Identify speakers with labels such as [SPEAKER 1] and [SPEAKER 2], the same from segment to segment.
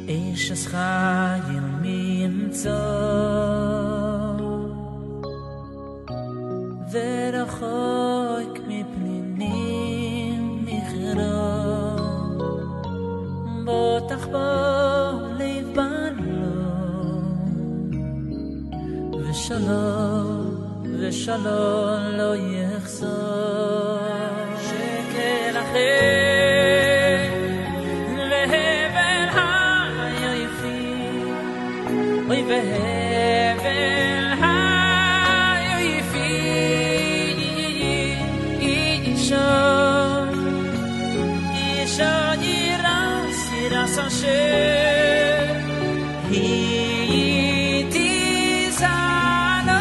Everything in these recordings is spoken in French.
[SPEAKER 1] איש חייל ממצא ורחוק מפנינים נחרא בוטח בו לב בלום ושלום לא יחזור שקל אחר להבל היפים אוי והבל היפים אישה ירס אשר היא תזענו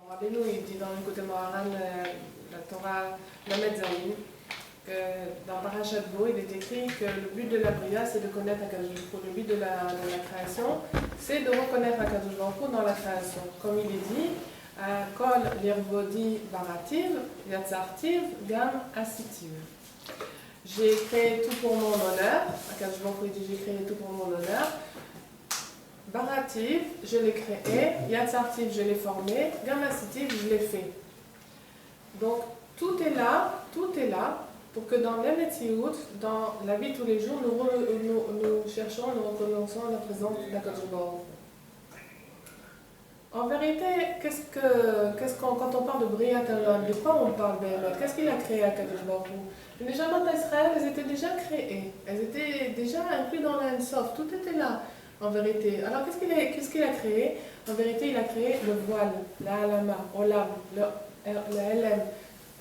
[SPEAKER 2] Rabbeinu, il dit dans l'écoute Moharan, la Torah, la Metzaïm, que dans Parashat Bo, il est écrit que le but de la Bria, c'est de connaître Akadosh Baruch Hu. Le but de la création, c'est de reconnaître Akadosh Baruch Hu dans la création. Comme il est dit, Kol lirvodi barativ, yatzartiv, gam asitiv. J'ai créé tout pour mon honneur. Akadosh Baruch Hu dit, j'ai créé tout pour mon honneur. Barativ, je l'ai créé, Yatzartiv, je l'ai formé, Gamasitiv, je l'ai fait. Donc tout est là pour que dans l'Emetsiout, dans la vie de tous les jours, nous cherchons, nous reconnaissons la présence d'Akadosh Baruch Hu. En vérité, quand on parle de Briat Olam, de quoi on parle Béhémet? Qu'est-ce qu'il a créé Akadosh Baruch Hu? Les Neshama d'Israël, elles étaient déjà créées, elles étaient déjà incluses dans l'Ensof, tout était là. En vérité. Alors qu'est-ce qu'il a créé? En vérité, il a créé le voile, la halama, olam, le LM,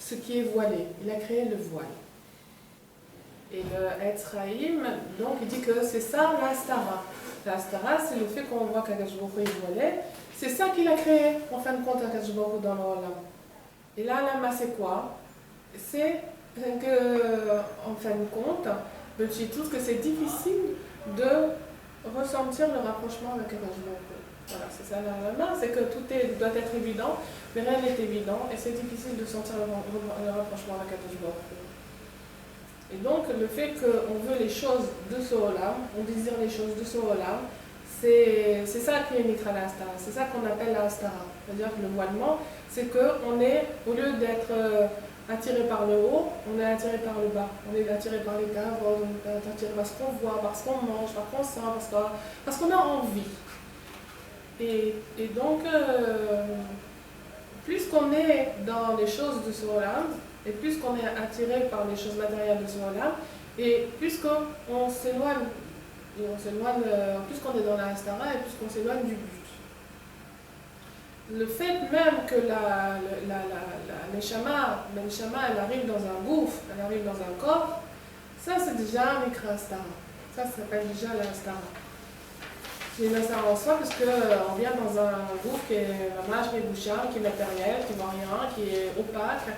[SPEAKER 2] ce qui est voilé. Il a créé le voile. Et le Etzraïm, donc il dit que c'est ça l'Astara. L'Astara, c'est le fait qu'on voit qu'Akadosh Baruch Hu est voilé. C'est ça qu'il a créé, en fin de compte, Akadosh Baruch Hu dans le olam. Et la halama, c'est quoi? C'est que, en fin de compte, le Tchitous, que c'est difficile de ressentir le rapprochement avec Akadosh Baruch Hu. Voilà, c'est ça la main, c'est que tout doit être évident, mais rien n'est évident, et c'est difficile de sentir le rapprochement avec Akadosh Baruch Hu. Et donc, le fait qu'on veut les choses de ce olam, on désire les choses de ce olam, c'est ça qui est Nitra la Astara, c'est ça qu'on appelle la Astara. C'est-à-dire que le voilement, c'est qu'on est, au lieu d'être attiré par le haut, on est attiré par le bas. On est attiré par les caves, on est attiré par ce qu'on voit, par ce qu'on mange, par ce qu'on sent, parce qu'on a envie. Et donc, plus qu'on est dans les choses de ce olam, et plus qu'on est attiré par les choses matérielles de ce olam, et plus qu'on s'éloigne, plus qu'on est dans la Hastara, et plus qu'on s'éloigne du but. Le fait même que la Neshama, elle arrive dans un gouffre, elle arrive dans un corps, ça c'est déjà un Mikra Astara. Ça s'appelle déjà la Astara. C'est une Astara en soi parce qu'on vient dans un gouffre qui est mamash bouchard, qui est matériel, qui ne voit rien, qui est opaque,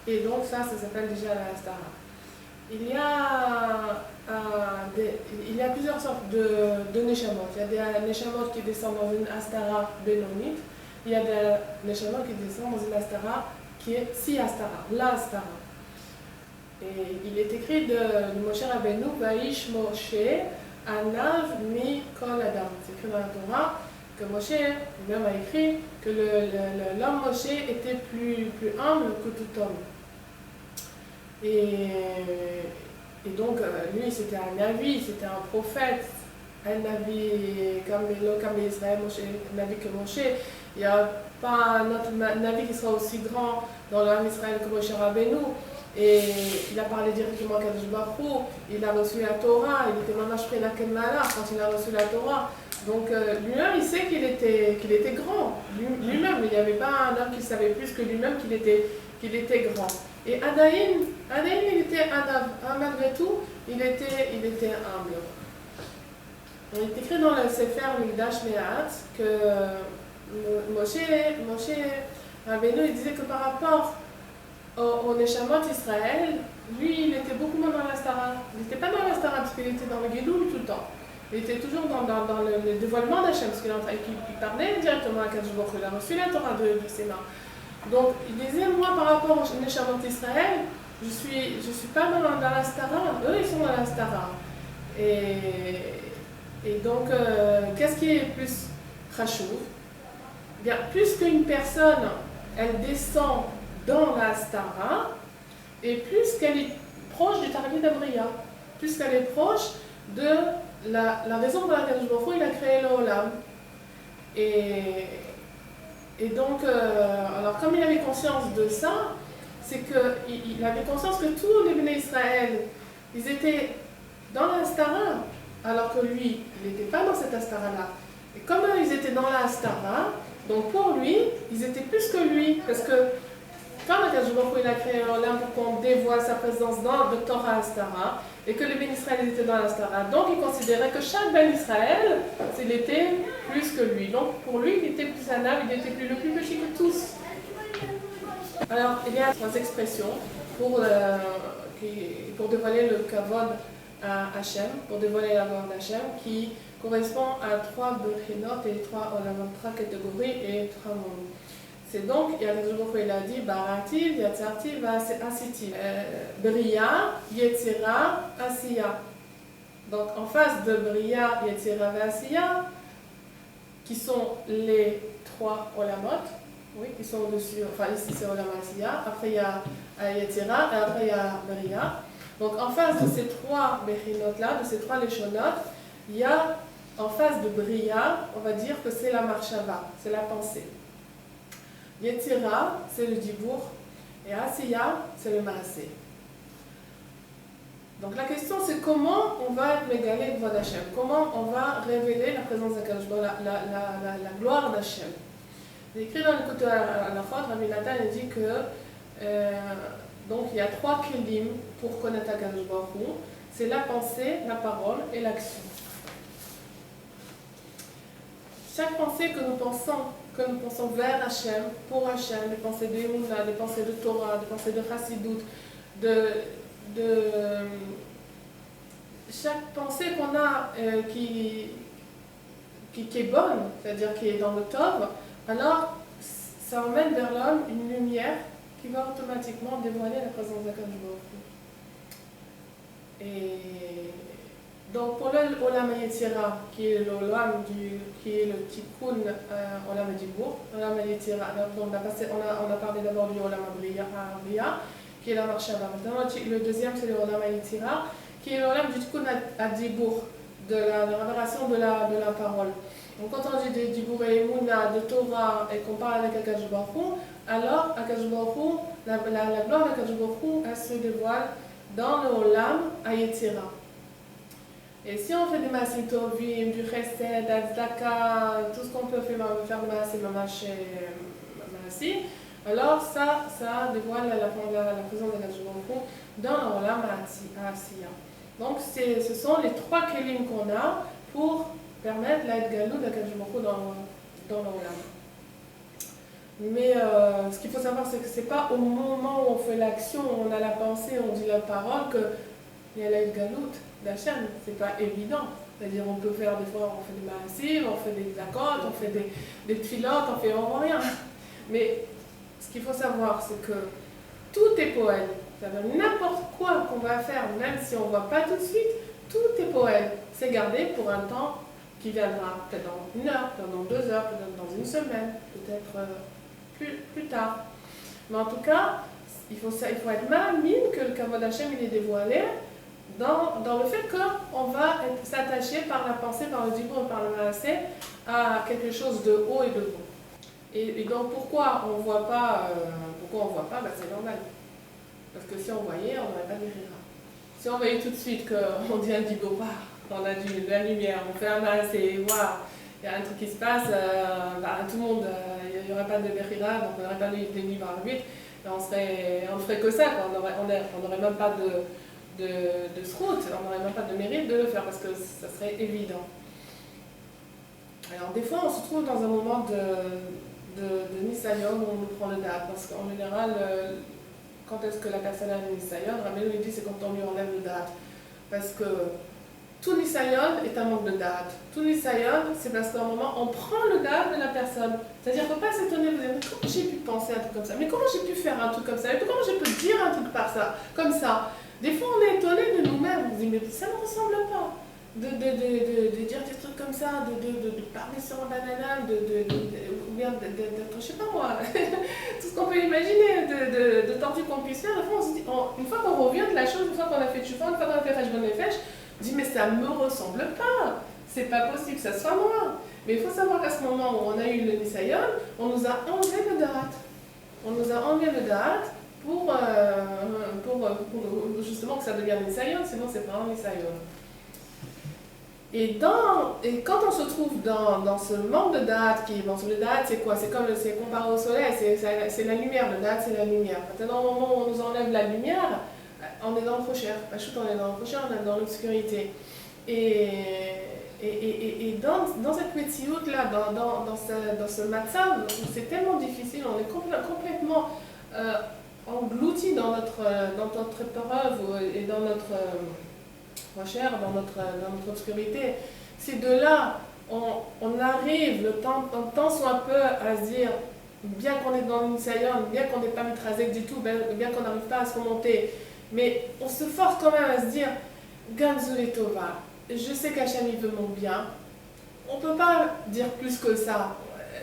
[SPEAKER 2] et donc ça s'appelle déjà la Astara. Il y a plusieurs sortes de Neshamot. Il y a des Neshamot qui descendent dans une Astara Benonite. Il y a des Neshamot qui descendent dans une Astara qui est Si Astara, la Astara. Et il est écrit de Moshe Rabbeinu, Vaïsh Moshe, Anav Mi Kol Adam. C'est écrit dans la Torah que Moshe, lui-même a écrit que l'homme Moshe était plus humble que tout homme. Et donc, lui, c'était un Navi, c'était un prophète, un Navi comme Israël, un Navi que Moshe. Il n'y a pas un autre Navi qui sera aussi grand dans l'âme Israël que Moshe Rabbeinu. Et il a parlé directement à Kadosh Baruch Hu, il a reçu la Torah, il était mamash Prenaken Malach quand il a reçu la Torah. Donc lui-même, il sait qu'il était grand. Lui-même, il n'y avait pas un homme qui savait plus que lui-même qu'il était grand. Et Adaïn, il était Adav. Malgré tout, il était humble. Il est écrit dans le Sefer Mikdash Me'at que Moshe Rabbeinu il disait que par rapport au Neshamot Israël, lui il était beaucoup moins dans l'Astara. Il n'était pas dans l'Astara parce qu'il était dans le Guédoul tout le temps. Il était toujours dans le dévoilement d'Hachem, parce qu'il parlait directement à Kadosh Baruch Hu, il a reçu la Torah de ses mains. Donc il disait, moi par rapport au Neshamot Israël, je suis pas dans l'Astara, eux ils sont dans l'Astara. Et donc, qu'est-ce qui est plus chachouv? Bien, plus qu'une personne, elle descend dans la Stara, et plus qu'elle est proche du Targum d'Abriya, plus qu'elle est proche de la raison pour laquelle il a créé l'Olam. Et donc, alors comme il avait conscience de ça, c'est qu'il avait conscience que tous les Béné Israël, ils étaient dans la Stara, alors que lui, il n'était pas dans cette Astara-là. Et comme ils étaient dans la Astara, donc pour lui, ils étaient plus que lui. Parce que quand Akadosh Baruch Hu il a créé l'Olam pour qu'on dévoile sa présence dans le Torah Astara, et que les Ben Israël étaient dans l'Astara, donc il considérait que chaque Ben Israël, il était plus que lui. Donc pour lui, il était plus un âme, il était le plus petit que tous. Alors il y a 3 expressions pour dévoiler le kavod à Hachem, pour dévoiler la gloire d'Hachem, qui correspond à 3 bechinot et 3 catégories et 3 mondes. C'est donc, il a dit, Barati, Yatzarti, Asiti. Bria, Yetzira, Asiya. Donc en face de Bria, Yetzira, Asiya, qui sont les 3 olamot, oui, qui sont au-dessus, enfin ici c'est Olam Asiya, après il y a Yetzira et après il y a Bria. Donc en face de ces 3 bechinot-là, de ces 3 leshonot, il y a en face de Bria, on va dire que c'est la marshava, c'est la pensée. Yetzira, c'est le dibour, et Asiya, c'est le maasé. Donc la question c'est comment on va être mégalé devant Hachem, comment on va révéler la présence d'Akadosh Baruch Hu, la gloire d'Hachem. Il est écrit dans le Kutei Halachot, Rabbi Nathan dit que donc il y a 3 kelim pour connaître Akadosh Baruch Hu, c'est la pensée, la parole et l'action. Chaque pensée que nous pensons vers Hachem, pour Hachem, des pensées de Emunah, des pensées de Torah, des pensées de Chassidut, chaque pensée qu'on a qui est bonne, c'est-à-dire qui est dans le Tov, alors ça emmène vers l'homme une lumière qui va automatiquement dévoiler la présence d'Akadosh Baruch Hu. Et donc pour l'Olam Yetzira, qui est l'Olam qui est le Tikkun Olam Dibour, Olam Yetzira, donc on a parlé d'abord du Olam Abriya, qui est la marshava. Maintenant le deuxième c'est le Olam Yetzira, qui est l'Olam du Tikkun Dibour, de la révélation de la parole. Donc quand on dit de Dibour et Emunah, de Torah, et qu'on parle avec Akadosh Baruch Hu, alors Akadosh Baruch Hu, la gloire d'Akadosh Baruch Hu, elle se dévoile dans le Olam Yetzira. Et si on fait des Maasim Tovim, du Chesed, Azdaka, tout ce qu'on peut faire de Maasim Maasim, alors ça dévoile la présence d'Akadosh Baruch Hu dans l'Olam Asiya. Donc ce sont les 3 kelim qu'on a pour permettre la Galou d'Akadosh Baruch Hu dans l'Olam. Mais ce qu'il faut savoir, c'est que ce n'est pas au moment où on fait l'action, où on a la pensée, on dit la parole, qu'il y a la Galout d'Hachem. C'est pas évident. C'est-à-dire, on peut faire des fois, on fait des maasim, on fait des zakot, on fait des tfilotes, on voit rien. Mais ce qu'il faut savoir, c'est que tout est poète. C'est-à-dire, n'importe quoi qu'on va faire, même si on ne voit pas tout de suite, tout est poète. C'est gardé pour un temps qui viendra, peut-être dans 1 heure, peut-être dans 2 heures, peut-être dans 1 semaine, peut-être plus tard. Mais en tout cas, il faut être malamine que le Kavod Hachem il est dévoilé dans le fait qu'on va s'attacher par la pensée, par le dibour, par le maasé à quelque chose de haut et de bon. Et donc pourquoi on ne voit pas, c'est normal. Parce que si on voyait, on n'aurait pas de rira. Si on voyait tout de suite qu'on dit un dibour, on a de la lumière, on fait un maasé, waouh, il y a un truc qui se passe, tout le monde, il n'y aurait pas de Bechira, donc on n'aurait pas de livre à 8, on ne ferait que ça, quoi. On n'aurait même pas de srout, on n'aurait même pas de mérite de le faire, parce que ça serait évident. alors des fois on se trouve dans un moment de Nisayon où on nous prend le date, parce qu'en général, quand est-ce que la personne a le Nisayon, Rabbeinu lui dit c'est quand on lui enlève le date. Parce que tout Nisayon est un manque de date. Tout Nisayon, c'est parce qu'à un moment, on prend le date de la personne. C'est-à-dire qu'il ne faut pas s'étonner, vous dire, mais comment j'ai pu penser à un truc comme ça? Mais comment j'ai pu faire un truc comme ça? Mais comment j'ai pu dire un truc comme ça? Des fois, on est étonné de nous-mêmes. On se dit, mais ça ne me ressemble pas. De dire des trucs comme ça, de parler sur un bananal, ou bien d'être, je sais pas moi, tout ce qu'on peut imaginer, de torture qu'on puisse faire. Des fois, on se dit, une fois qu'on revient de la chose, une fois qu'on a fait Tchoufa, une fois qu'on a fait Hajbon Nefesh, on dit mais ça me ressemble pas, c'est pas possible que ça soit moi. Mais il faut savoir qu'à ce moment où on a eu le Nisayon, on nous a enlevé le date. On nous a enlevé le date pour justement que ça devienne Nisayon, sinon c'est pas un Nisayon. Et quand on se trouve dans ce manque de date, le date c'est quoi? C'est comparé au soleil, c'est la lumière, le date c'est la lumière. Maintenant au moment où on nous enlève la lumière, on est dans le prochain, on est dans le prochain, on est dans l'obscurité. Et dans cette métioute là, dans ce matzav, c'est tellement difficile, on est complètement englouti dans notre épreuve et dans notre recherche, dans notre obscurité. C'est de là, on arrive, le temps soit peu à se dire, bien qu'on est dans une saillante, bien qu'on n'est pas mitrazek du tout, bien qu'on n'arrive pas à se remonter, mais on se force quand même à se dire, Gamzul et Tova, je sais qu'Hachem il veut mon bien. On ne peut pas dire plus que ça.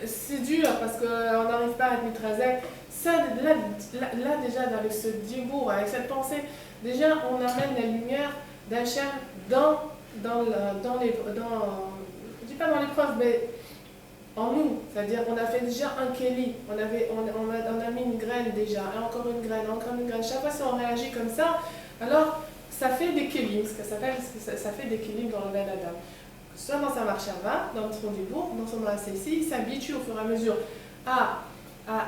[SPEAKER 2] C'est dur parce qu'on n'arrive pas à être mitrazek. Ça, là déjà, avec ce dibour, avec cette pensée, déjà on amène la lumière d'Hachem je dis pas dans l'épreuve, mais en nous. C'est-à-dire on a fait déjà un kéli, on a mis une graine déjà, et encore une graine, encore une graine. Chaque fois si on réagit comme ça, alors ça fait des kélim, ça fait des kélim dans le Ben Adam. Soit dans sa marche dans son dibour, dans son maasesi, il s'habitue au fur et à mesure à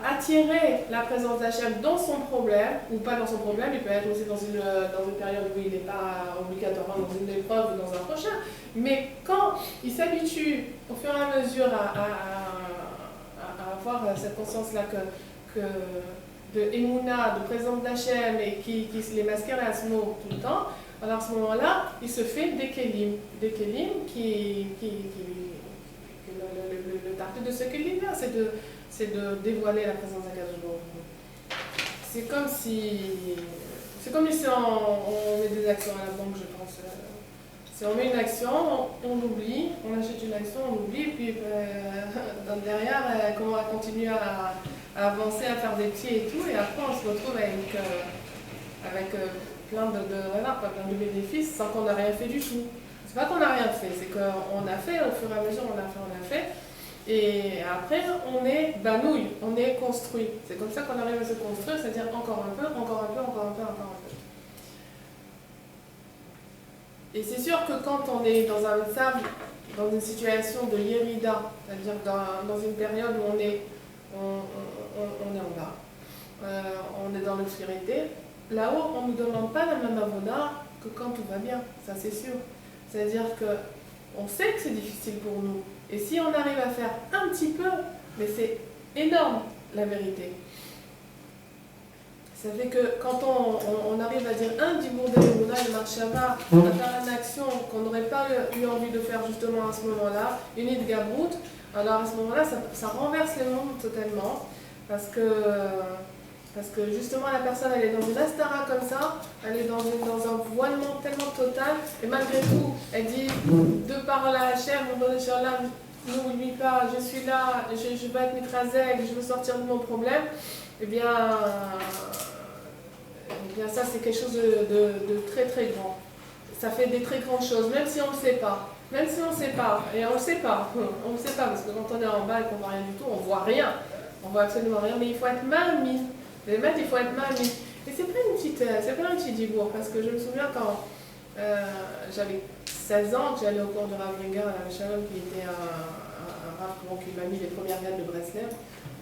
[SPEAKER 2] attirer la présence d'Hachem dans son problème, ou pas dans son problème, il peut être aussi dans une période où il n'est pas obligatoirement dans une épreuve ou dans un prochain, mais quand il s'habitue au fur et à mesure à avoir cette conscience-là de Emouna, de présence d'Hachem, et qui les masquerait à ce mot tout le temps, alors à ce moment-là, il se fait des kélim qui le tartu de ce kélim-là, c'est de dévoiler la présence d'Akadosh Baruch Hu. C'est comme si on met des actions à la banque, je pense. Si on met une action, on oublie, on achète une action, on oublie, puis derrière, comment on va continuer à avancer, à faire des pieds et tout, et après on se retrouve avec plein de bénéfices sans qu'on n'a rien fait du tout. C'est pas qu'on n'a rien fait, c'est qu'on a fait, au fur et à mesure on a fait. Et après, on est banouille, on est construit. C'est comme ça qu'on arrive à se construire, c'est-à-dire encore un peu, encore un peu, encore un peu, encore un peu. Et c'est sûr que quand on est dans un sable, dans une situation de yérida, c'est-à-dire dans une période où on est en bas, on est dans l'obscurité, là-haut, on ne nous demande pas la même avoda que quand tout va bien, ça c'est sûr. C'est-à-dire qu'on sait que c'est difficile pour nous. Et si on arrive à faire un petit peu, mais c'est énorme la vérité. Ça fait que quand on arrive à dire un dibour d'Emouna et Marshava, à faire une action qu'on n'aurait pas eu envie de faire justement à ce moment-là, une idée de Gabrout, alors à ce moment-là, ça renverse les mondes totalement. Parce que justement la personne elle est dans une astara comme ça, elle est dans un voilement tellement total, et malgré tout, elle dit de par la Hachem, n'oublie pas, je suis là, je veux être mitrazek, je veux sortir de mon problème, eh bien ça c'est quelque chose de très très grand. Ça fait des très grandes choses, même si on ne le sait pas. Même si on ne sait pas, et on ne le sait pas, parce que quand on est en bas et qu'on ne voit rien du tout, on ne voit rien. On voit absolument rien, mais il faut être mamie. Les maîtres, il faut être mamie. Et c'est pas un petit dibour, parce que je me souviens quand j'avais 16 ans, que j'allais au cours de Rav Wenger à la Shalom, qui était un Rav qui m'a mis les premières graines de Breslev,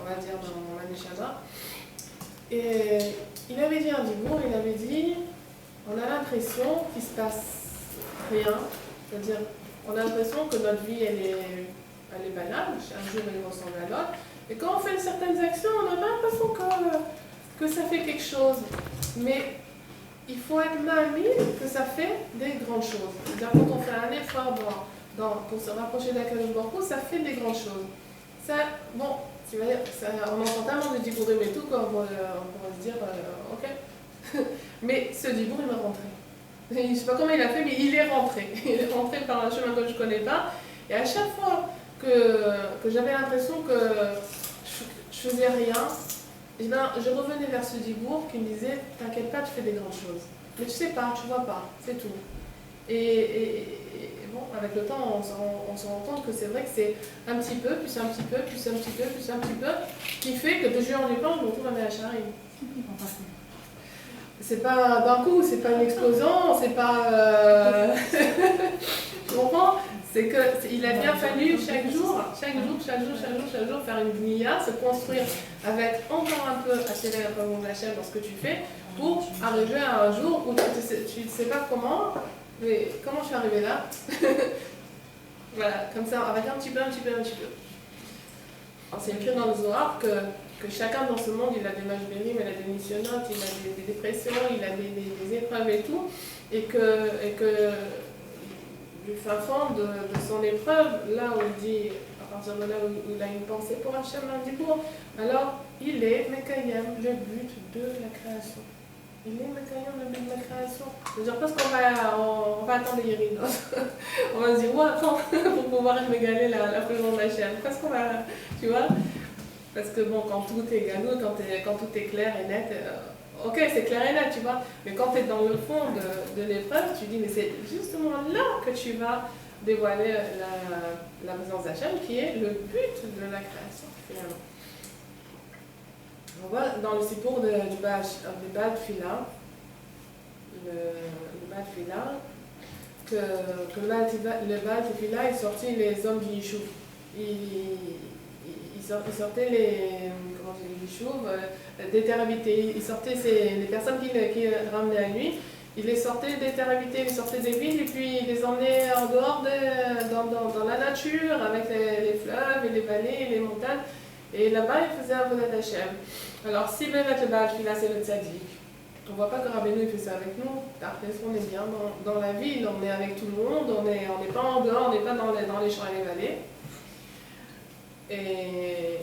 [SPEAKER 2] on va dire dans l'année Shana. Et il avait dit un dibour, il avait dit, on a l'impression qu'il se passe rien, c'est-à-dire, on a l'impression que notre vie, elle est elle est banale, un jour il ressemble à l'autre. Et quand on fait certaines actions, on a l'impression que ça fait quelque chose. Mais il faut être mamie que ça fait des grandes choses. C'est-à-dire quand on fait un effort pour se rapprocher d'Akadosh Baruch Hu, ça fait des grandes choses. Ça, bon, tu vas dire, on entend tellement de dibourim et tout qu'on pourrait se dire, ok. Mais ce dibour, il m'est rentré. Je ne sais pas comment il a fait, mais il est rentré. Il est rentré par un chemin que je ne connais pas. Et à chaque fois que j'avais l'impression que je faisais rien, et ben, je revenais vers ce dibour qui me disait, t'inquiète pas, tu fais des grandes choses. Mais tu sais pas, tu vois pas, c'est tout. Et bon, avec le temps, on se rend compte que c'est vrai que c'est un petit peu, puis un petit peu, puis un petit peu, puis un petit peu, qui fait que de jour en lupin, je me retrouve à Méhachari. C'est pas d'un coup, c'est pas une explosion, c'est pas... Tu comprends? C'est qu'il a bien fallu chaque jour faire une bnia, se construire avec encore un peu attirer la parole de la chaîne dans ce que tu fais pour arriver à un jour où tu ne sais pas comment, mais comment je suis arrivée là? Voilà, comme ça, avec un petit peu. C'est écrit dans le Zohar que chacun dans ce monde, il a des mashberim, il a des missionnotes, il a des dépressions, il a des épreuves et tout, et que du fin fond de son épreuve, là où il dit, à partir de là où il a une pensée pour Hachem, alors il est Mekayem, le but de la création. Il est Mekayem, le but de la création. C'est-à-dire parce qu'on va attendre les Yéridot. On va se dire, ouais, attends, pour pouvoir régaler la présence d'Hachem. Parce qu'on va, tu vois, parce que bon, quand tout est galou, quand tout est clair et net, ok, c'est clair et net, tu vois, mais quand tu es dans le fond de l'épreuve, tu dis, mais c'est justement là que tu vas dévoiler la présence d'Hachem, qui est le but de la création, finalement. On voit dans le sipour du Baal Tfila, le Baal Tfila, que le Baal Tfila est sorti les hommes du Yishuv. Il sortait les Yishuv, des terres habitées. Il sortait les personnes qui ramenaient à lui. Il les sortait des terres habitées, il les sortait des villes et puis il les emmenait en dehors dans la nature avec les fleuves et les vallées et les montagnes. Et là-bas, il faisait un Avodat Hashem. Alors, si Bémet le Baal Tfila, c'est le tzaddik, on ne voit pas que Rabbeinu fait ça avec nous. Après, on est bien dans la ville, on est avec tout le monde, on n'est pas en dehors, on n'est pas dans les champs et les vallées. Et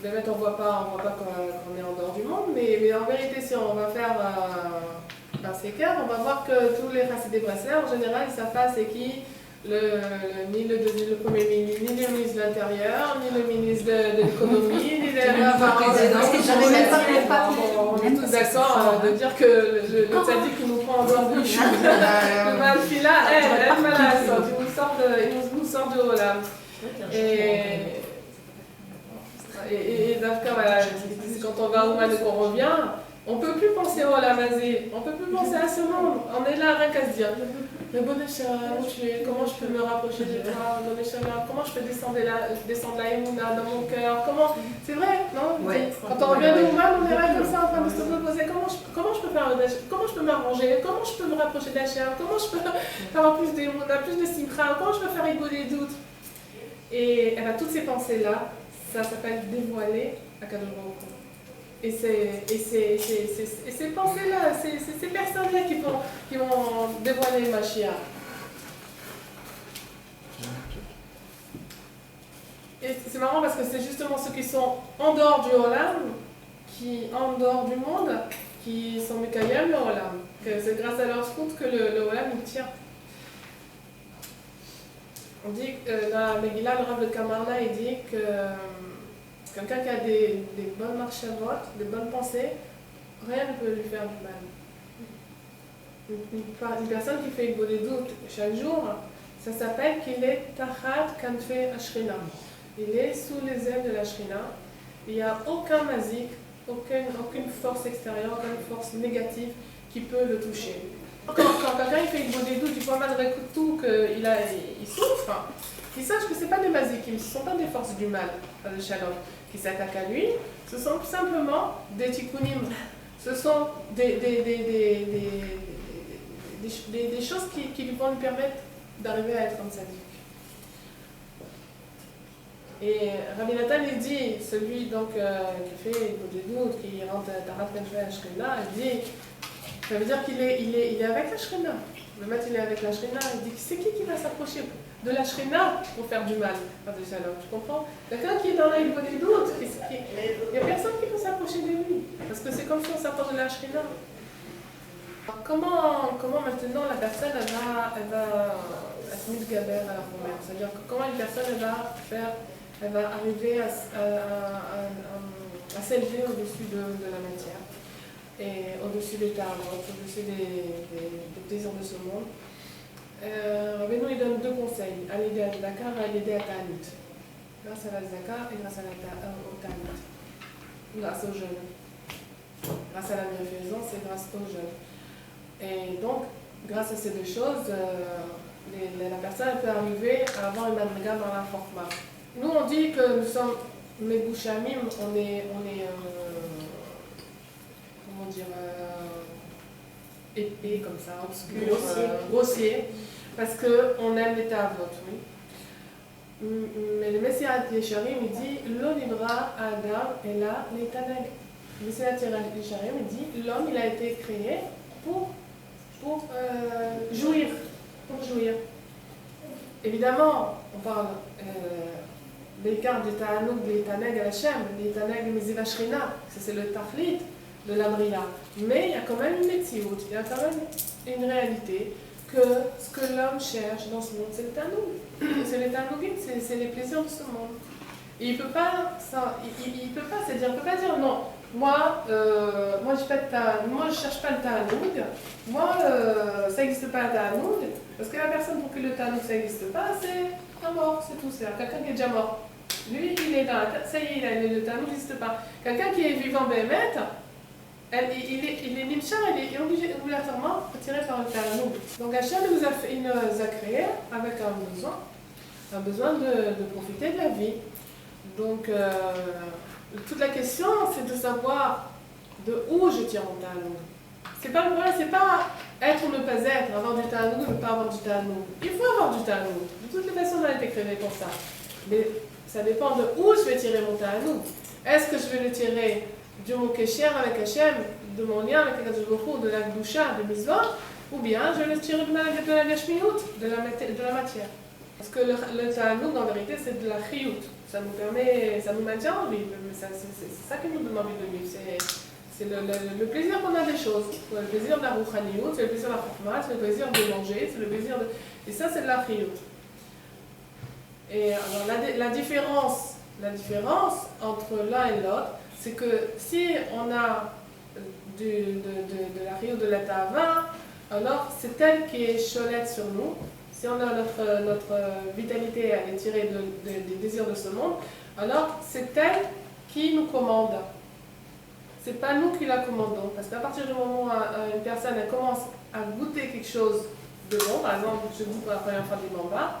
[SPEAKER 2] Bémet, on ne voit pas qu'on est en dehors du monde, mais en vérité, si on va faire un séquard, on va voir que tous les Chassidei Breslev, en général, ils savent pas c'est qui. Ni le Premier ministre, ni le ministre de l'Intérieur, ni le ministre de l'Économie, ni le président. On est tous d'accord de dire que le tzaddik qui nous prend en dehors du chou, le Baal Tfila, il nous sort de Olam. Et Dafka, voilà, quand on va au Oman et qu'on revient, on ne peut plus penser au Olam Hazé, on ne peut plus penser à ce monde. On est là rien qu'à se dire. Mais bon comment je peux me rapprocher de toi, comment je peux descendre la Emouna dans mon cœur, c'est vrai, non? Ouais, quand on revient de Ouman, on est là comme ça en train de se poser, comment je peux faire, comment je peux m'arranger, comment je peux me rapprocher d'Hachem, comment je peux faire plus d'Emouna, plus de Simcha, comment je peux faire rigoler les doutes. Et toutes ces pensées-là, ça s'appelle dévoiler à Kadosh Baruch Hu. Et ces pensées-là, ces personnes-là qui vont dévoiler Mashiach. Et c'est marrant parce que c'est justement ceux qui sont en dehors du Olam, en dehors du monde, qui sont Mekayem le Olam. C'est grâce à leur scout que le Olam il tient. On dit dans la Megillah, le Rav de Kamarna, il dit que quelqu'un qui a des bonnes marchavot, des bonnes pensées, rien ne peut lui faire du mal. Une personne qui fait des doutes chaque jour, ça s'appelle qu'il est Tachat Kanfe Ashrina. Il est sous les ailes de la Shrina. Il n'y a aucun mazik, aucune force extérieure, aucune force négative qui peut le toucher. Quand quelqu'un fait des doutes, il voit malgré tout qu'il souffre, qu'il sache que ce n'est pas des mazikim, ce ne sont pas des forces du mal, le shalom, qui s'attaquent à lui, ce sont simplement des tikkunim, ce sont des choses qui vont lui permettre d'arriver à être un tzaddik. Et Rabbi Nathan, il dit, celui donc, qui fait des doutes, qui rentre Tarat Kenfei Shrina, il dit, ça veut dire qu'il est avec la Shrina. Le maître, il est avec la Shrina, il dit, c'est qui va s'approcher de la Shrina pour faire du mal? Tu comprends? Quelqu'un qui est dans l'île des doutes, il n'y a personne qui peut s'approcher de lui, parce que c'est comme si on s'approche de la Shrina. Comment maintenant la personne elle va se mettre gaber à la romaine? C'est-à-dire comment une personne elle va arriver à s'élever au-dessus de la matière et au-dessus des talents, au-dessus des plaisirs de ce monde. Rabbeinu il donne deux conseils, à l'aider à Dakar et à l'aider à Ta'anit. Grâce à la Zaka et grâce au Ta'anit. Grâce aux jeunes. Grâce à la bienfaisance et grâce aux jeunes. Et donc, grâce à ces deux choses, la personne peut arriver à avoir une madriga dans la forma. Nous, on dit que nous sommes Megushamim, on est comment dire, épais comme ça, obscur, grossier, parce qu'on aime les tavot, oui. Mais le Messiah Yesharim, il dit Lo nibra Adam et là les taneg. Le Messiah Yesharim, il dit l'homme, il a été créé pour jouir. Évidemment, on parle l'écart du Ta'anouk, des Taneg à la Shem, des Taneg Meziva Shrina, c'est le Taflit de la Bria. Mais il y a quand même une métiout, il y a quand même une réalité que ce que l'homme cherche dans ce monde, c'est le Ta'anouk. C'est les Ta'anougim, c'est les plaisirs de ce monde. Et il peut pas, c'est-à-dire, il peut pas dire non. Moi, je cherche pas le Ta'anoug. Moi, ça n'existe pas le Ta'anoug. Parce que la personne pour qui le Ta'anoug ça n'existe pas, c'est un mort, c'est tout. C'est quelqu'un qui est déjà mort. Lui, il est dans la tête, ça y est, le Ta'anoug n'existe pas. Quelqu'un qui est vivant Béhémet, il est nimshar, il est obligatoirement attiré par le Ta'anoug. Donc Hachem il nous a créé avec un besoin de profiter de la vie. Donc, toute la question, c'est de savoir de où je tire mon Ta'anoug. C'est pas le problème, c'est pas être ou ne pas être, avoir du Ta'anoug ou ne pas avoir du Ta'anoug. Il faut avoir du Ta'anoug. De toutes les façons, on a été créé pour ça. Mais ça dépend de où je vais tirer mon Ta'anoug. Est-ce que je vais le tirer du mot Kesher avec Hachem, de mon lien avec Akadosh Baruch Hu, de la Gdusha, de Mitzvot, ou bien je vais le tirer de la Gashmiut, de la matière. Parce que le Ta'anoug, en vérité, c'est de la Chiyut. Ça nous maintient en vie. C'est ça qui nous donne envie de vivre. C'est le plaisir qu'on a des choses. Le plaisir de la Rouchaniout, c'est le plaisir de la Chokhmah, c'est le plaisir de manger, c'est le plaisir de... Et ça, c'est de la Chiyut. Et alors, la différence entre l'un et l'autre, c'est que si on a de la Chiyut, de la Ta'ava, alors c'est elle qui est cholette sur nous. Si on a notre vitalité à les tirer des désirs de ce monde, alors c'est elle qui nous commande. C'est pas nous qui la commandons. Parce qu'à partir du moment où une personne elle commence à goûter quelque chose de bon, par exemple, je goûte pour la première fois des bambas,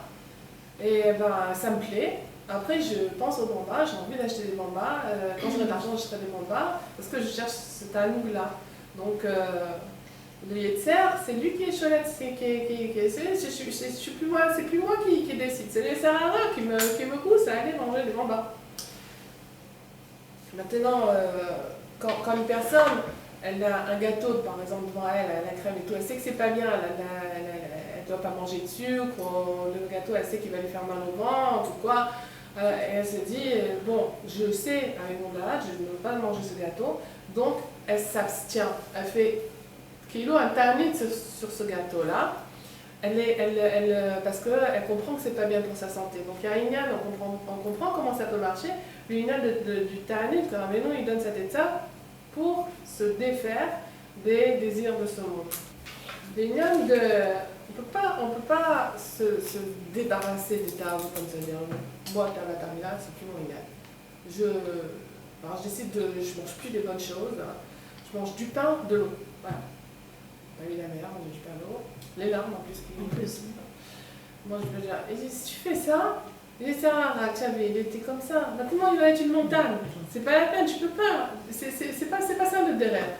[SPEAKER 2] et ben ça me plaît. Après, je pense aux bambas, j'ai envie d'acheter des bambas. Quand j'aurai de l'argent, j'achèterai des bambas, parce que je cherche cet anoug-là. Donc, le Yetzer, c'est lui qui est cholette, c'est plus moi qui décide, c'est le Sarara qui me pousse à aller manger des bambas. Maintenant, quand une personne, elle a un gâteau, par exemple, devant elle, la crème et tout, elle sait que c'est pas bien, elle ne doit pas manger de sucre, le gâteau, elle sait qu'il va lui faire mal au ventre ou quoi, et elle se dit, bon, je sais, avec mon dara, je ne veux pas manger ce gâteau, donc elle s'abstient, elle fait kilo un ta'anit sur ce gâteau-là, parce qu'elle comprend que c'est pas bien pour sa santé. Donc il y a un inyan, on comprend comment ça peut marcher. Le inyan du ta'anit, quand Rabbeinu il donne cette étape pour se défaire des désirs de ce monde. L'inyan on peut pas se débarrasser des tables comme ça. Moi, tabatamila, c'est plus mon inyan. Alors je mange plus des bonnes choses. Hein. Je mange du pain, de l'eau. Voilà. Oui, la mer, on mange du pain, de l'eau. Les larmes en plus. Moi, je peux dire, et si tu fais ça, il était comme ça. Maintenant, il va être une montagne. C'est pas la peine, tu peux pas. C'est pas ça le derrière.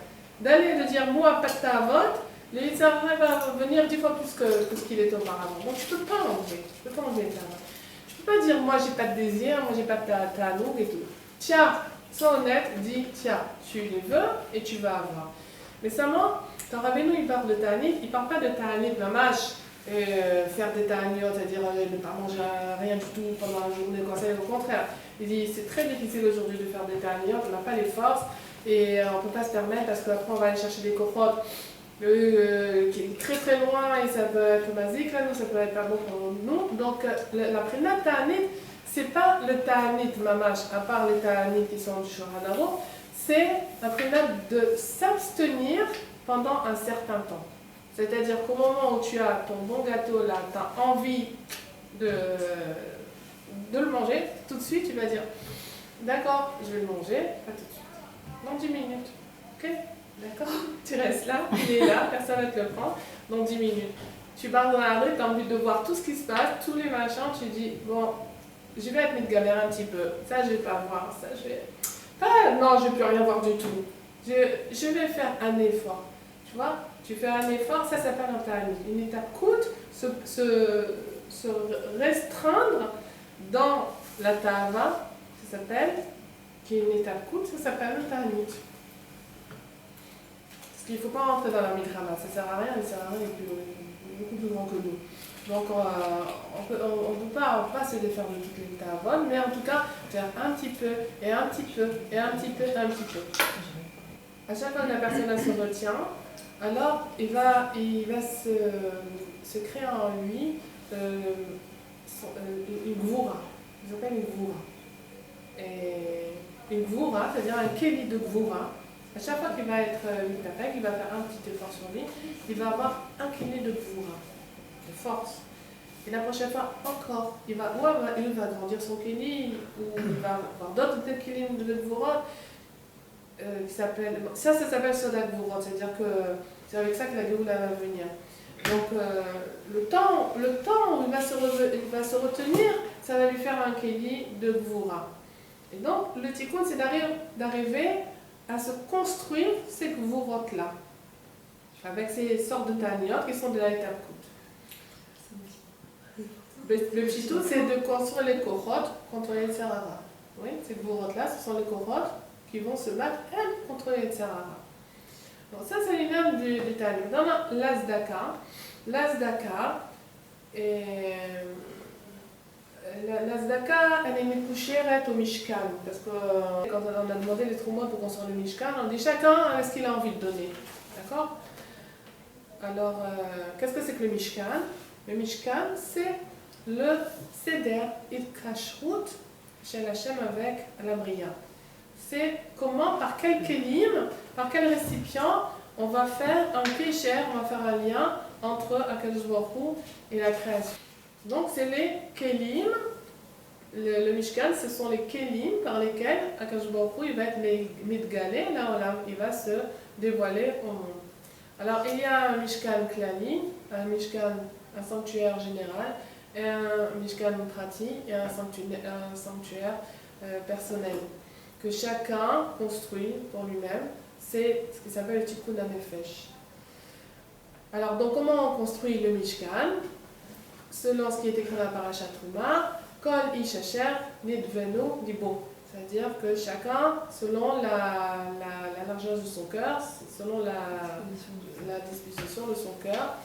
[SPEAKER 2] D'aller de dire, moi, pas de ta vote, le Yitzhak va venir 10 fois plus que ce qu'il est auparavant. Donc, tu peux pas enlever. Tu peux pas enlever ta vote. Tu peux peux pas dire moi j'ai pas de désir, moi j'ai pas de tanoug et tout. Tiens, sois honnête, dis tiens, tu les veux et tu vas avoir. Mais seulement, quand Rabbeinu il parle de ta'anit, il parle pas de ta'anit mamash, faire des ta'aniot, c'est-à-dire ne pas manger rien du tout pendant la journée, au contraire. Il dit c'est très difficile aujourd'hui de faire des ta'aniot, on n'a pas les forces et on ne peut pas se permettre parce qu'après on va aller chercher des cochotes qui est très très loin et ça peut être mazik, là, ça peut être pas bon pour nous. Donc la prénat ta'anit, c'est pas le ta'anit mamash, à part les ta'anit qui sont du Shulchan Aruch, c'est la prénat de s'abstenir pendant un certain temps. C'est-à-dire qu'au moment où tu as ton bon gâteau là, tu as envie de le manger, tout de suite tu vas dire d'accord, je vais le manger, pas tout de suite, dans 10 minutes. Ok, d'accord. Tu restes là, il est là, personne ne va te le prendre, dans 10 minutes. Tu pars dans la rue, tu as envie de voir tout ce qui se passe, tous les machins, tu dis bon, je vais être mis de galère un petit peu, ça je vais pas voir, ça je vais. Ah non, je ne vais plus rien voir du tout. Je vais faire un effort. Tu vois, tu fais un effort, ça s'appelle un ta'anit. Une étape coûte, se restreindre dans la ta'ava, ça s'appelle, qui est une étape coûte, ça s'appelle un ta'anit. Parce qu'il ne faut pas rentrer dans la milchama, ça ne sert à rien, il est beaucoup plus grand que nous. Donc on ne peut pas se défaire de toutes les ta'avot, mais en tout cas, faire un petit peu, et un petit peu, et un petit peu, et un petit peu. À chaque fois que la personne se retient, alors il va se créer en lui une gvoura. Ils appellent une gvoura. Et une gvoura, c'est-à-dire un kéli de gvoura. À chaque fois qu'il va être mitapek, il va faire un petit effort sur lui, il va avoir un kéli de gvoura, de force. Et la prochaine fois, encore, il va grandir son kéli, ou il va avoir d'autres kélis de gvoura. Qui s'appelle, ça s'appelle Soda Gvourot, c'est-à-dire que c'est avec ça que la Géoula va venir. Donc le temps où il va se retenir, ça va lui faire un kéli de Gvoura. Et donc le tikkun, c'est d'arriver à se construire ces Gvourot-là, avec ces sortes de ta'aniot qui sont de la étape coûte. Le petit tout, c'est de construire les kochot contre les serara. Oui, ces Gvourot-là, ce sont les kochot qui vont se battre, elles, contre les Tsarara. Donc ça, c'est l'imam du Talmud. Dans l'Azdaka, elle est mekoucheret au Mishkan. Parce que quand on a demandé les troumots pour construire le Mishkan, on dit chacun ce qu'il a envie de donner. D'accord? Alors, qu'est-ce que c'est que le Mishkan? Le Mishkan, c'est le Seder Kashrut chez Hachem avec la Bria. C'est comment, par quel kelim, par quel récipient, on va faire un kécher, on va faire un lien entre Akadosh Baruch Hu et la création. Donc c'est les kelim, le Mishkan, ce sont les kelim par lesquels Akadosh Baruch Hu il va être mitgalé, là il va se dévoiler au monde. Alors il y a un Mishkan klali, un sanctuaire général, et un Mishkan prati, et un sanctuaire personnel, que chacun construit pour lui-même. C'est ce qui s'appelle le tikkun hanefesh. Alors, donc, comment on construit le Mishkan? Selon ce qui est écrit dans la parashat Truma, Kol ish asher nidvenu libo. C'est-à-dire que chacun, selon la largeur de son cœur, selon la disposition de son cœur,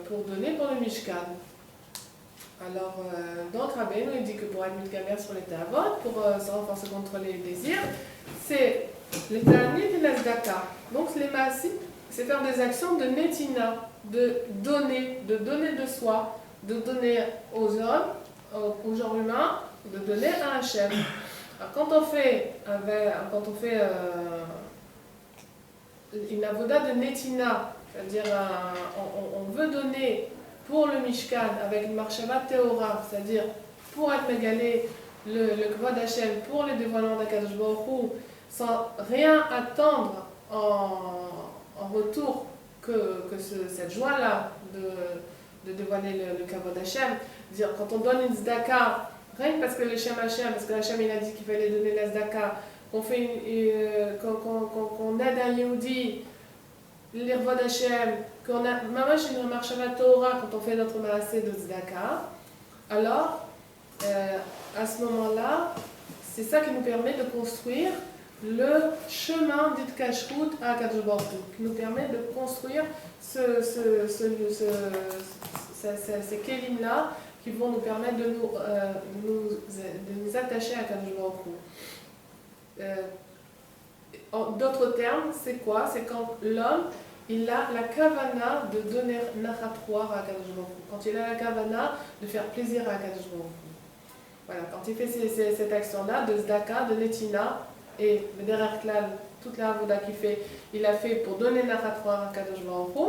[SPEAKER 2] pour donner pour le Mishkan. Alors, donc Rabbeinu il dit que pour être mitgamer sur les ta'avot, pour se renforcer contre les désirs, c'est les ta'anit et la zdaka. Donc les ma'asim, c'est faire des actions de netina, de donner de soi, de donner aux hommes, aux gens humains, de donner à Hachem. Alors quand on fait une avoda de netina, c'est-à-dire on veut donner pour le Mishkan, avec une marshava théora, c'est-à-dire pour être mégalé le kvod Hashem, pour le dévoilement d'Akadosh Baruch Hu, sans rien attendre en retour que cette joie-là de dévoiler le kvod Hashem. Dire quand on donne une zdaka, rien que parce que le Shem Hashem, parce que Hashem il a dit qu'il fallait donner la zdaka, qu'on aide un Yehudi, l'Irvod Hashem, qu'on a, maman, une marshava Torah quand on fait notre maaseh de tzedaka, alors à ce moment-là, c'est ça qui nous permet de construire le chemin d'Itkashrout à Akadosh Baruch Hu, qui nous permet de construire ces kelim-là qui vont nous permettre de nous attacher à Akadosh Baruch Hu. En d'autres termes, c'est quoi? C'est quand l'homme il a la kavana de donner nachatroir à Akadosh Baruch Hu, quand il a la kavana de faire plaisir à Akadosh Baruch Hu. Voilà, quand il fait cette action-là de Zdaka, de Netina, et derrière toute la avoda qu'il fait, il a fait pour donner nachatroir à Kadosh Baruch Hu,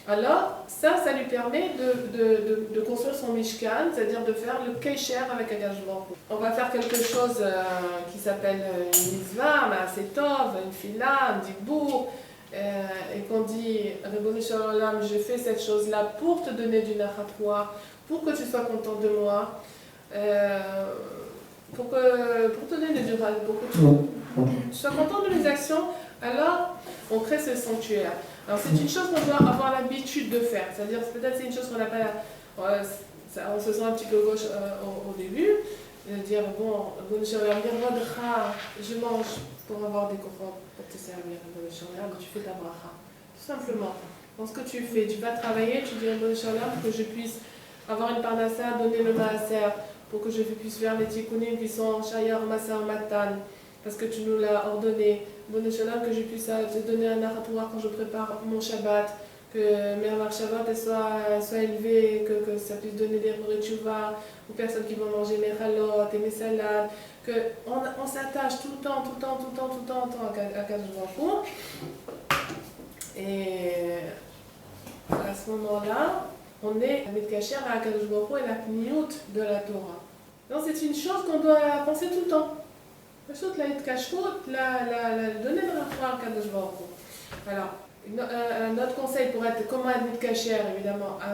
[SPEAKER 2] alors ça lui permet de construire son Mishkan, c'est-à-dire de faire le Kesher avec Kadosh Baruch Hu. On va faire quelque chose qui s'appelle une mitzvah, un setov, une fila, un dibbour, et qu'on dit, Ribono Shel Olam, je fais cette chose-là pour te donner du nachatroir, pour que tu sois content de moi. Pour te donner du ral, pour que tu sois content de mes actions, alors on crée ce sanctuaire. Alors c'est une chose qu'on doit avoir l'habitude de faire, c'est-à-dire peut-être c'est une chose qu'on n'a pas, on se sent un petit peu gauche au début, de dire bon, je mange pour avoir des courants pour te servir, tu fais ta bracha, tout simplement. Dans ce que tu fais, tu vas travailler, tu dis que je puisse avoir une parnassa, donner le maaser, pour que je puisse faire les tikkunim qui sont shayar, massa, matan, parce que tu nous l'as ordonné. Bon Shalom, que je puisse te donner un nachatroir quand je prépare mon Shabbat, que mes Shabbat soit élevé, que ça puisse donner des tchouva aux personnes qui vont manger mes halot et mes salades, qu'on s'attache tout le temps à Kadosh Baruch Hu. Et à ce moment-là, on est Mitkacher à Akadosh Baruch Hu et la pniout de la Torah. Donc c'est une chose qu'on doit penser tout le temps. La Itkashrut, donner de la Torah à Akadosh Baruch Hu. Alors, un autre conseil pour être comment être Mitkacher, évidemment, à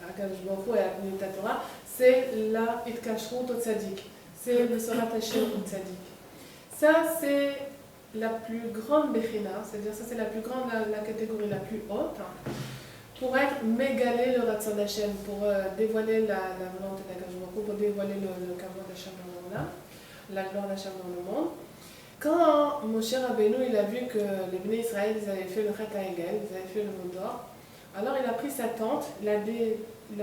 [SPEAKER 2] Akadosh Baruch Hu et à la pniout de la Torah, c'est la Itkashrut au Tzadik. C'est de se rattacher au Tzadik. Ça, c'est la plus grande Bechina, c'est-à-dire ça c'est la plus grande, la catégorie la plus haute. Pour être mégalé le Ratzon Hashem, pour dévoiler la volonté d'Akadosh Baruch Hu, pour dévoiler le kavod d'Hashem dans le monde, la gloire d'Hashem dans le monde. Quand Moshe Rabbeinu il a vu que les Bnei Israël ils avaient fait le Chet HaEgel, ils avaient fait le Mont d'Or, alors il a pris sa tente, il a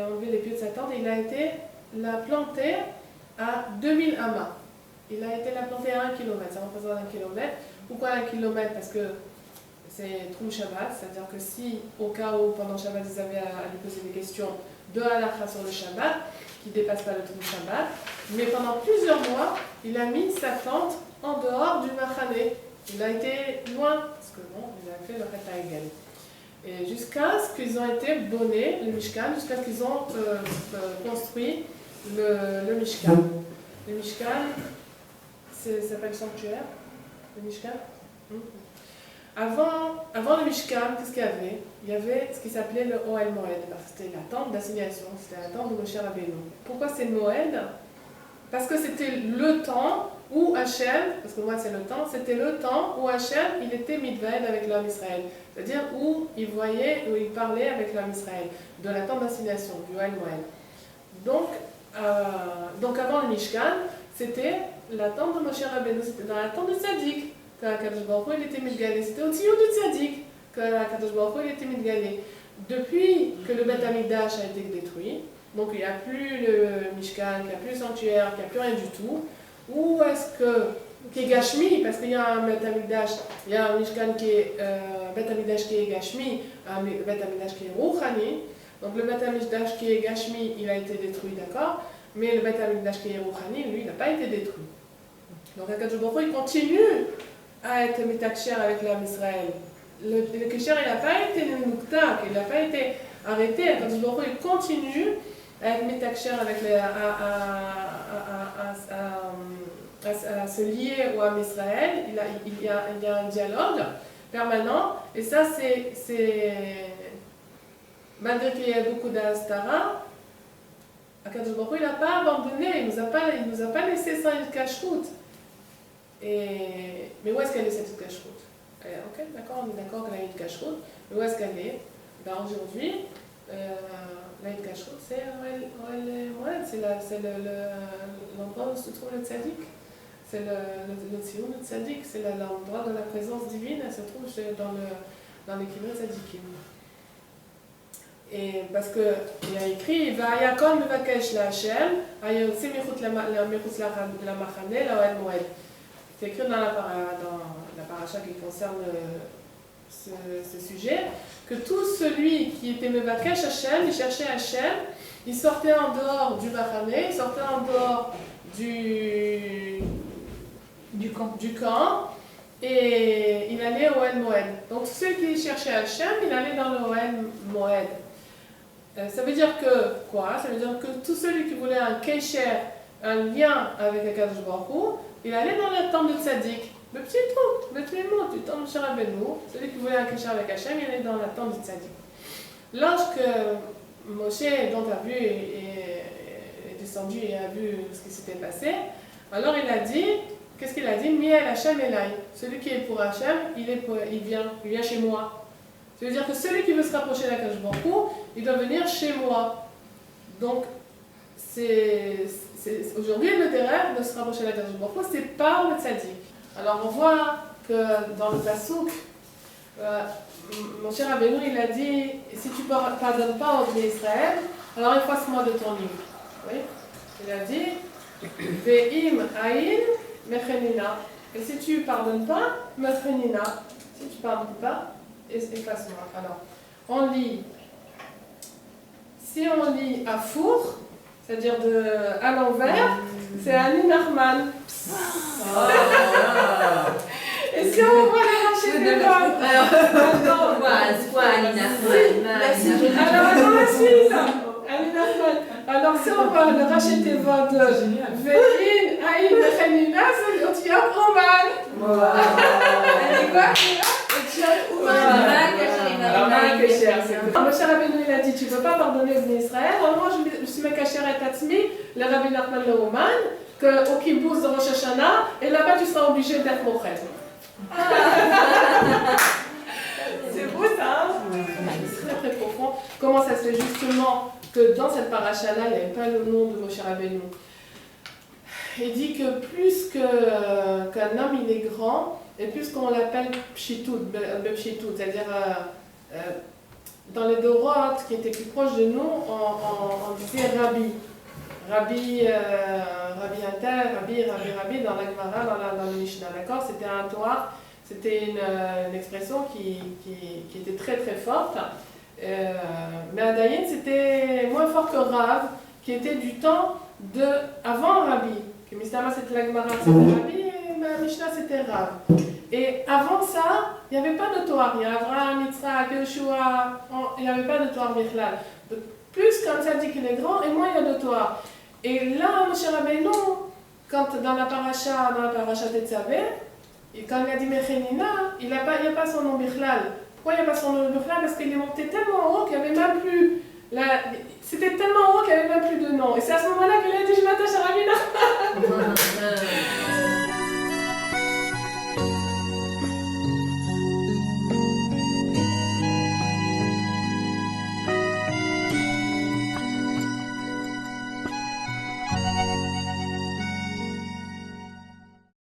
[SPEAKER 2] enlevé les pieds de sa tente et il a été la planter à 2000 amas. Il a été la planter à 1 km, ça représente 1 km. Pourquoi 1 km? Parce que c'est Troum Shabbat, c'est-à-dire que si au cas où pendant Shabbat ils avaient à lui poser des questions de halakha sur le Shabbat, qui ne dépasse pas le Troum Shabbat, mais pendant plusieurs mois, il a mis sa tente en dehors du Machané. Il a été loin, parce que bon, il a fait le Chet HaEgel. Et jusqu'à ce qu'ils ont été bonnés, le Mishkan, jusqu'à ce qu'ils ont construit le Mishkan. Le Mishkan, ça s'appelle sanctuaire, le Mishkan. Avant le Mishkan, qu'est-ce qu'il y avait? Il y avait ce qui s'appelait le Ohel Moed. C'était la tente d'assignation, c'était la tente de Moshe Rabbeinu. Pourquoi c'est Moed? Parce que c'était le temps où Hachem, parce que moi c'est le temps, c'était le temps où Hachem il était Midvaed avec l'homme Israël. C'est-à-dire où il voyait, où il parlait avec l'homme Israël, de la tente d'assignation, du Ohel Moed. Donc avant le Mishkan, c'était la tente de Moshe Rabbeinu, c'était dans la tente de Tzadik. Que Akadosh Baruch Hu était Midgalé. C'était au tuyau du Tzadik que Akadosh Baruch Hu était Midgalé. Depuis que le Beth Amikdash a été détruit, donc il n'y a plus le Mishkan, il n'y a plus le sanctuaire, il n'y a plus rien du tout, où est-ce que, qui est Gashmi, parce qu'il y a un Beth Amikdash, il y a un Mishkan qui est Beth Amikdash qui est Gashmi, un Beth Amikdash qui est Rouchani. Donc le Beth Amikdash qui est Gashmi, il a été détruit, d'accord, mais le Beth Amikdash qui est Rouchani, lui, il n'a pas été détruit. Donc Akadosh Baruch Hu, il continue à être mitakcher avec l'homme Israël. Le kesher, il n'a pas été muktak, il n'a pas été arrêté. Akadosh Baruch Hu, il continue à être mitakcher avec à se lier au homme Israël. Il y a un dialogue permanent. Et ça, c'est malgré qu'il y ait beaucoup d'astara, Akadosh Baruch Hu, il n'a pas abandonné, il ne nous a pas laissé sans une kashrut. Mais où est-ce qu'elle est cette kashrut? Ok, d'accord, on est d'accord qu'elle a une kashrut, mais où est-ce qu'elle est? Ben aujourd'hui, l'Aïd Kashrut, c'est Ohel Moed, c'est l'endroit où se trouve le tzaddik. C'est le tzioun, le tzaddik, c'est l'endroit de la présence divine, elle se trouve dans les Kivrei Tzadikim. Et parce qu'il y a écrit Va'ayakol mevakesh la Hashem, ayotzi michutz la machane, la Ohel Moed. C'est écrit dans la paracha qui concerne ce sujet, que tout celui qui était mevakesh Hashem, il cherchait Hashem, il sortait en dehors du machane, il sortait en dehors du camp, et il allait au Ohel Moed. Donc ceux qui cherchaient Hachem, il allait dans le Ohel Moed. Ça veut dire que quoi? Ça veut dire que tout celui qui voulait un kesher, un lien avec Akadosh Baruch Hu, il allait dans la tente de Tzaddik. Le petit trou, le tlémon du temple de Moshe Rabbeinu, celui qui voulait un kesher avec Hachem, il allait dans la tente de Tzaddik. Lorsque Moshe donc a vu est descendu et a vu ce qui s'était passé, alors il a dit, qu'est-ce qu'il a dit? Miel Hachem Elai. Celui qui est pour Hachem, il vient chez moi. Ça veut dire que celui qui veut se rapprocher d'Akadosh Baruch Hu, il doit venir chez moi. Donc, aujourd'hui, le terrain de se rapprocher d'Akadosh Baruch Hu, c'est par le tzaddik. Alors, on voit que dans le Passouk, mon cher Rabbeinu, il a dit, si tu ne pardonnes pas au Israël, alors efface-moi de ton livre. Oui? Il a dit, Ve'im Aïn Mechenina. Et si tu ne pardonnes pas, Mechenina. Si tu ne pardonnes pas, efface-moi. Alors, on lit, si on lit à four, c'est-à-dire à l'envers, c'est Ani Nachman. Et si on voit les rachets des votes,
[SPEAKER 3] Alors, c'est quoi Ani Nachman?
[SPEAKER 2] alors, attends la suite. Ani Nachman. Alors, si on voit le rachet des votes, Ve'in, Aïn, Mechenina, c'est Otiap Oman. Elle est quoi? Moshe Rabbeinu il a dit tu ne peux pas pardonner aux Israël, alors moi je suis Mekasheret Atzmi, le Rabbi Nachman le Ouman, au kibbutz de Rosh Hashanah, et là-bas tu seras obligé d'être mochel. C'est beau ça, hein? C'est très très profond. Comment ça se fait justement que dans cette paracha-là, il n'y avait pas le nom de Moshe Rabbeinu? Il dit que plus qu'un homme il est grand, et plus qu'on l'appelle pshitout, c'est-à-dire dans les Doroth qui étaient plus proches de nous, on disait Rabbi. Rabbi Inter, Rabbi dans la Gemara, dans le Mishnah, d'accord? C'était un Torah, c'était une expression qui était très très forte. Mais à Dayan, c'était moins fort que Rav, qui était du temps avant Rabbi. Que Mistama c'était la Gemara, c'était Rabbi, et la Mishnah c'était Rav. Et avant ça, il n'y avait pas de Torah. Il y a Abraham, Yitzhak, Yoshua, il n'y avait pas de Torah Bichlal. Plus quand ça dit qu'il est grand, et moins il y a de Torah. Et là, Moshe Rabbeinu, quand dans la paracha Tetzavé, et quand il a dit Mechenina, il n'y a pas son nom Bichlal. Pourquoi il n'y a pas son nom Bichlal? Parce qu'il est monté tellement haut qu'il n'y avait même plus. C'était tellement haut qu'il n'y avait même plus de nom. Et c'est à ce moment-là qu'il a dit je m'attache à Rabbi Nachman.